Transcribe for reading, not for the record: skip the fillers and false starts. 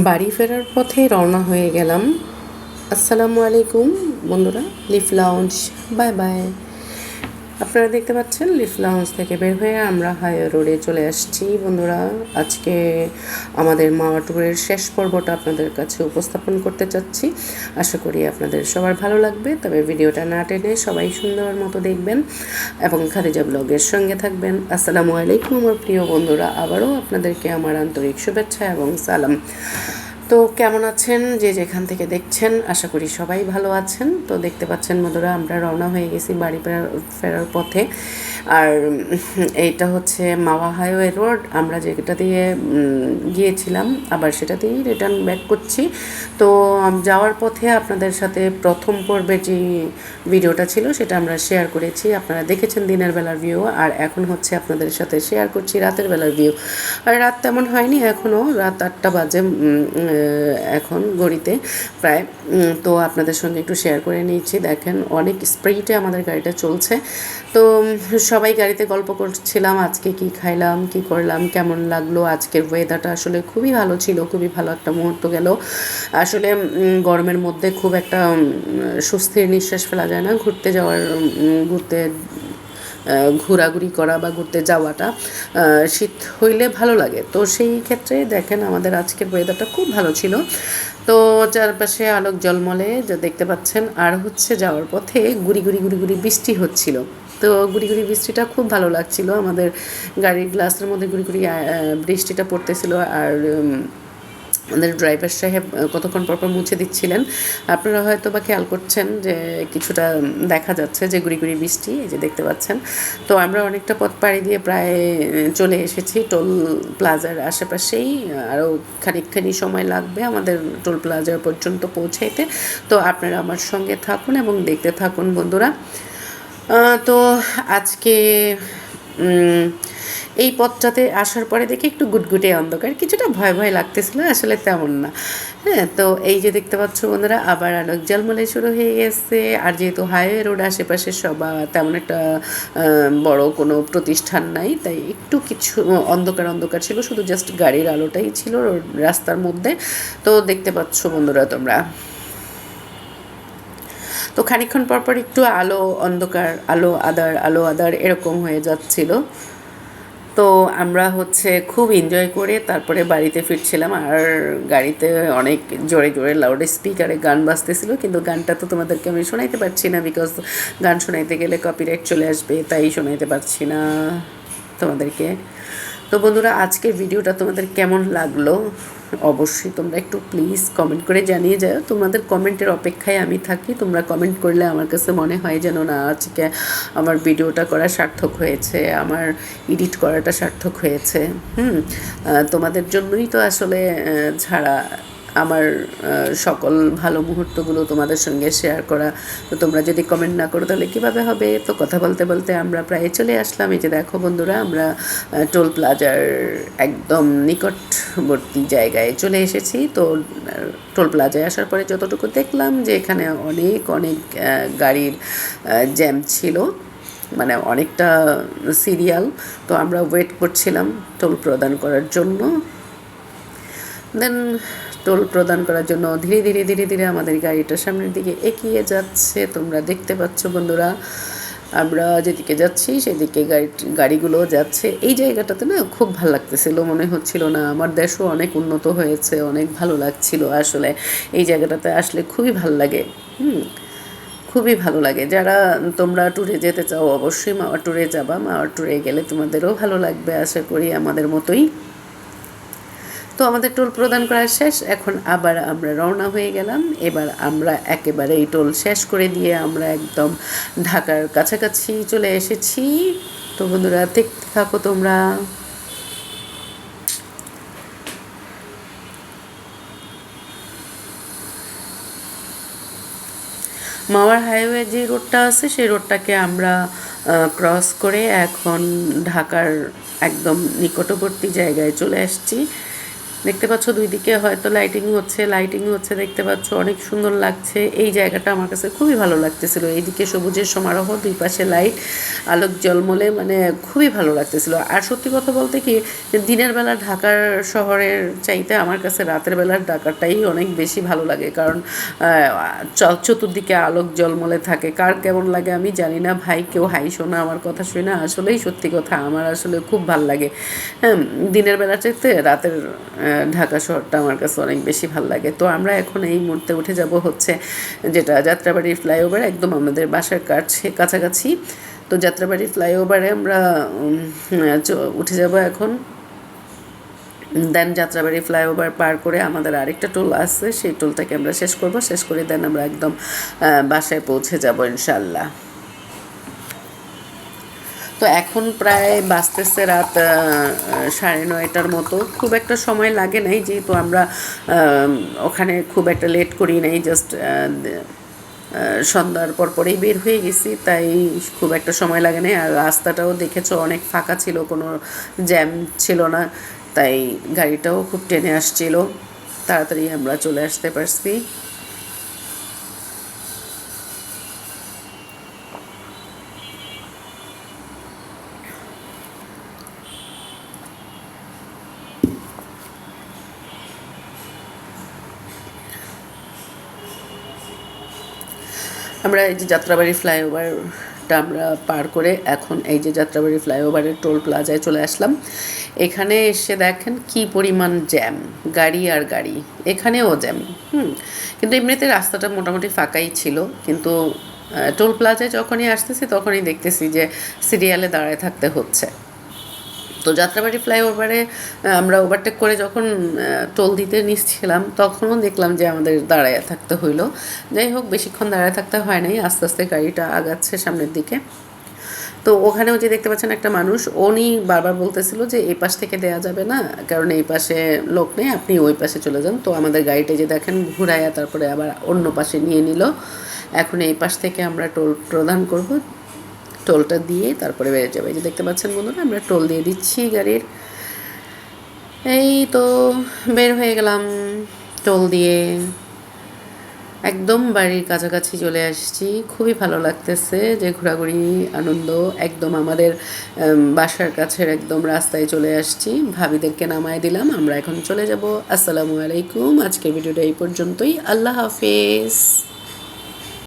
বাড়ি ফেরার পথে রওনা হয়ে গেলাম। আসসালামু আলাইকুম বন্ধুরা, লিফ লাউঞ্জ, বাই বাই। আপনারা দেখতে পাচ্ছেন লিফ লাউঞ্জ থেকে বের হয়ে আমরা হাইওয়ে রোডে চলে আসছি। বন্ধুরা, আজকে আমাদের মাওয়া ট্যুরের শেষ পর্বটা আপনাদের কাছে উপস্থাপন করতে চাচ্ছি। আশা করি আপনাদের সবার ভালো লাগবে, তবে ভিডিওটা না টেনে সবাই সুন্দর মতো দেখবেন এবং খাদিজা ব্লগের সঙ্গে থাকবেন। আসসালামু আলাইকুম আমার প্রিয় বন্ধুরা, আবারও আপনাদেরকে আমার আন্তরিক শুভেচ্ছা এবং সালাম। তো কেমন আছেন যে যেখান থেকে দেখছেন, আশা করি সবাই ভালো আছেন। তো দেখতে পাচ্ছেন বন্ধুরা, আমরা রওনা হয়ে গেছি বাড়ি ফেরার পথে। আর এইটা হচ্ছে মাওয়া হাইওয়ে রোড। আমরা যেটা দিয়ে গিয়েছিলাম আবার সেটা দিয়েই রিটার্ন ব্যাক করছি। তো যাওয়ার পথে আপনাদের সাথে প্রথম পর্বের যে ভিডিওটা ছিল সেটা আমরা শেয়ার করেছি, আপনারা দেখেছেন দিনের বেলার ভিউ। আর এখন হচ্ছে আপনাদের সাথে শেয়ার করছি রাতের বেলার ভিউ। আর রাত তেমন হয়নি, এখনও রাত 8টা বাজে এখন ঘড়িতে প্রায়। তো আপনাদের সঙ্গে একটু শেয়ার করে নিয়েছি। দেখেন অনেক স্পিডে আমাদের গাড়িটা চলছে। তো সবাই গাড়িতে গল্প করছিলাম, আজকে কি খাইলাম, কি করলাম, কেমন লাগলো। আজকের ওয়েদারটা আসলে খুবই ভালো ছিল, খুবই ভালো একটা মুহূর্ত গেল। আসলে গরমের মধ্যে খুব একটা স্বস্তির নিঃশ্বাস ফেলা যায় না। ঘুরতে ঘোরাঘুরি করা বা ঘুরতে যাওয়াটা শীত হইলে ভালো লাগে। তো সেই ক্ষেত্রে দেখেন আমাদের আজকের ওয়েদারটা খুব ভালো ছিল। তো চারপাশে আলোক জলমলে যা দেখতে পাচ্ছেন। আর হচ্ছে যাওয়ার পথে গুড়ি গুড়ি গুড়ি গুড়ি বৃষ্টি হচ্ছিল। তো গুড়ি গুড়ি বৃষ্টিটা খুব ভালো লাগছিল। আমাদের গাড়ির গ্লাসের মধ্যে গুড়ি গুড়ি বৃষ্টিটা পড়তেছিল। আর আমাদের ড্রাইভার সাহেব কতক্ষণ পরপর মুছে দিচ্ছিলেন। আপনারা হয়তো বা খেয়াল করছেন যে কিছুটা দেখা যাচ্ছে যে গুড়ি গুড়ি বৃষ্টি, এই যে দেখতে পাচ্ছেন। তো আমরা অনেকটা পথ পাড়ি দিয়ে প্রায় চলে এসেছি টোল প্লাজার আশেপাশেই। আরও খানিকখানি সময় লাগবে আমাদের টোল প্লাজা পর্যন্ত পৌঁছাইতে। তো আপনারা আমার সঙ্গে থাকুন এবং দেখতে থাকুন বন্ধুরা। তো আজকে এই পথটাতে আসার পরে দেখি একটু গুটগুটে অন্ধকার, কিছুটা ভয় ভয় লাগতেছিল, আসলে তেমন না। হ্যাঁ, তো এই যে দেখতে পাচ্ছ বন্ধুরা, আবার আলোক ঝলমলে শুরু হয়ে গেছে। আর যেহেতু হাইওয়ে রোড, আশেপাশে তেমন একটা বড় কোনো প্রতিষ্ঠান নাই, তাই একটু কিছু অন্ধকার অন্ধকার ছিল, শুধু জাস্ট গাড়ির আলোটাই ছিল রাস্তার মধ্যে। তো দেখতে পাচ্ছ বন্ধুরা তোমরা। তো খানিকক্ষণ পরপর একটু আলো অন্ধকার, আলো আদার এরকম হয়ে যাচ্ছিল। তো আমরা হচ্ছে খুব এনজয় করে তারপরে বাড়িতে ফিরছিলাম। আর গাড়িতে অনেক জোরে জোরে লাউড স্পিকারে গান বাজতেছিল, কিন্তু গানটা তো তোমাদেরকে আমি শোনাইতে পারছি না, বিকজ গান শোনাইতে গেলে কপিরাইট চলে আসবে, তাই শোনাইতে পারছি না তোমাদেরকে। তো বন্ধুরা, আজকের ভিডিওটা তোমাদের কেমন লাগলো অবশ্যই তোমরা একটু প্লিজ কমেন্ট করে জানিয়ে যাও। তোমাদের কমেন্টের অপেক্ষায় আমি থাকি। তোমরা কমেন্ট করলে আমার কাছে মনে হয় যেন না আজকে আমার ভিডিওটা করা সার্থক হয়েছে, আমার এডিট করাটা সার্থক হয়েছে। তোমাদের জন্যই তো আসলে ছাড়া আমার সকল ভালো মুহূর্তগুলো তোমাদের সঙ্গে শেয়ার করা। তো তোমরা যদি কমেন্ট না করো তাহলে কীভাবে হবে। তো কথা বলতে বলতে আমরা প্রায় চলে আসলাম। এই যে দেখো বন্ধুরা, আমরা টোল প্লাজার একদম নিকটবর্তী জায়গায় চলে এসেছি। তো টোল প্লাজায় আসার পরে যতটুকু দেখলাম যে এখানে অনেক অনেক গাড়ির জ্যাম ছিল, মানে অনেকটা সিরিয়াল। তো আমরা ওয়েট করছিলাম টোল প্রদান করার জন্য। দেন টোল প্রদান করার জন্য ধীরে ধীরে ধীরে ধীরে আমাদের গাড়িটা সামনের দিকে এগিয়ে যাচ্ছে। তোমরা দেখতে পাচ্ছ বন্ধুরা, আমরা যেদিকে যাচ্ছি সেদিকে গাড়িগুলো যাচ্ছে। এই জায়গাটাতে না খুব ভালো লাগতেছিল, মনে হচ্ছিল না আমার দেশও অনেক উন্নত হয়েছে, অনেক ভালো লাগছিল। আসলে এই জায়গাটাতে আসলে খুবই ভালো লাগে। খুবই ভালো লাগে। যারা তোমরা ট্যুরে যেতে চাও অবশ্যই মাওয়া ট্যুরে যাবা। মাওয়া ট্যুরে গেলে তোমাদেরও ভালো লাগবে আশা করি, আমাদের মতোই। তো আমাদের টোল প্রদান করা শেষ, এখন আবার আমরা রওনা হয়ে গেলাম। এবার আমরা একেবারে এই টোল শেষ করে দিয়ে আমরা একদম ঢাকার কাছাকাছি চলে এসেছি। তো বন্ধুরা দেখতে থাকো তোমরা। মাওয়ার হাইওয়ে যে রোডটা আছে সেই রোডটাকে আমরা ক্রস করে এখন ঢাকার একদম নিকটবর্তী জায়গায় চলে আসছি। দেখতে পাচ্ছ দুই দিকে হয়তো লাইটিং হচ্ছে দেখতে পাচ্ছ, অনেক সুন্দর লাগছে। এই জায়গাটা আমার কাছে খুবই ভালো লাগতেছিল, এইদিকে সবুজের সমারোহ, দুই পাশে লাইট, আলোক জলমলে, মানে খুবই ভালো লাগতেছিল। আর সত্যি কথা বলতে কি, যে দিনের বেলা ঢাকার শহরের চাইতে আমার কাছে রাতের বেলার ঢাকাটাই অনেক বেশি ভালো লাগে, কারণ চতুর্দিকে আলোক জলমলে থাকে। কার কেমন লাগে আমি জানি না ভাই, কেউ হাই শোনা আমার কথা শুনে না, আসলেই সত্যি কথা আমার আসলে খুব ভালো লাগে। হ্যাঁ, দিনের বেলা চাইতে রাতের ঢাকা শহরটা আমার কাছে অনেক বেশি ভালো লাগে। তো আমরা এখন এই মুহূর্তে উঠে যাব হচ্ছে যেটা যাত্রাবাড়ির ফ্লাইওভার, একদম আমাদের বাসার কাছাকাছি। তো যাত্রাবাড়ি ফ্লাইওভারে আমরা উঠে যাব এখন। দেন যাত্রাবাড়ি ফ্লাইওভার পার করে আমাদের আরেকটা টোল আছে, সেই টোলটাকে আমরা শেষ করব, শেষ করে দেন আমরা একদম বাসায় পৌঁছে যাব ইনশাল্লাহ। তো এখন প্রায় বাজতেছে রাত 9:30টার মতো। খুব একটা সময় লাগে নাই, যেহেতু আমরা ওখানে খুব একটা লেট করি নাই, জাস্ট সন্ধ্যার পরেই বের হয়ে গেছি, তাই খুব একটা সময় লাগে নাই। আর রাস্তাটাও দেখেছো অনেক ফাঁকা ছিল, কোনো জ্যাম ছিল না, তাই গাড়িটাও খুব টেনে আসছিল, তাড়াতাড়ি আমরা চলে আসতে পারছি। আমরা এই যে যাত্রাবাড়ি ফ্লাইওভারটা আমরা পার করে এখন এই যে যাত্রাবাড়ি ফ্লাইওভারের টোল প্লাজায় চলে আসলাম। এখানে এসে দেখেন কি পরিমাণ জ্যাম, গাড়ি আর গাড়ি, এখানেও জ্যাম। কিন্তু এমনিতে রাস্তাটা মোটামুটি ফাঁকাই ছিল, কিন্তু টোল প্লাজায় যখনই আসতেছি তখনই দেখতেছি যে সিরিয়ালে দাঁড়ায় থাকতে হচ্ছে। তো যাত্রাবাড়ি ফ্লাইওভারে আমরা ওভারটেক করে যখন টোল দিতে নিচ্ছিলাম তখনও দেখলাম যে আমাদের দাঁড়ায় থাকতে হইলো। যাই হোক, বেশিক্ষণ দাঁড়ায় থাকতে হয় নাই, আস্তে আস্তে গাড়িটা আগাচ্ছে সামনের দিকে। তো ওখানেও যে দেখতে পাচ্ছেন একটা মানুষ, উনি বারবার বলতেছিল যে এই পাশ থেকে দেয়া যাবে না, কারণ এই পাশে লোক নেই, আপনি ওই পাশে চলে যান। তো আমাদের গাড়িটা যে দেখেন ঘুরাইয়া তারপরে আবার অন্য পাশে নিয়ে নিল। এখন এই পাশ থেকে আমরা টোল প্রদান করব, টোলটা দিয়ে তারপরে বেড়ে যাবে। এই যে দেখতে পাচ্ছেন বন্ধুরা, আমরা টোল দিয়ে দিচ্ছি গাড়ির। এই তো বের হয়ে গেলাম টোল দিয়ে, একদম বাড়ির কাছাকাছি চলে আসছি। খুবই ভালো লাগতেছে যে ঘোরাঘুরি আনন্দ, একদম আমাদের বাসার কাছের একদম রাস্তায় চলে আসছি। ভাবিদেরকে নামায় দিলাম, আমরা এখন চলে যাব। আসসালামু আলাইকুম, আজকের ভিডিওটা এই পর্যন্তই। আল্লাহ হাফেজ।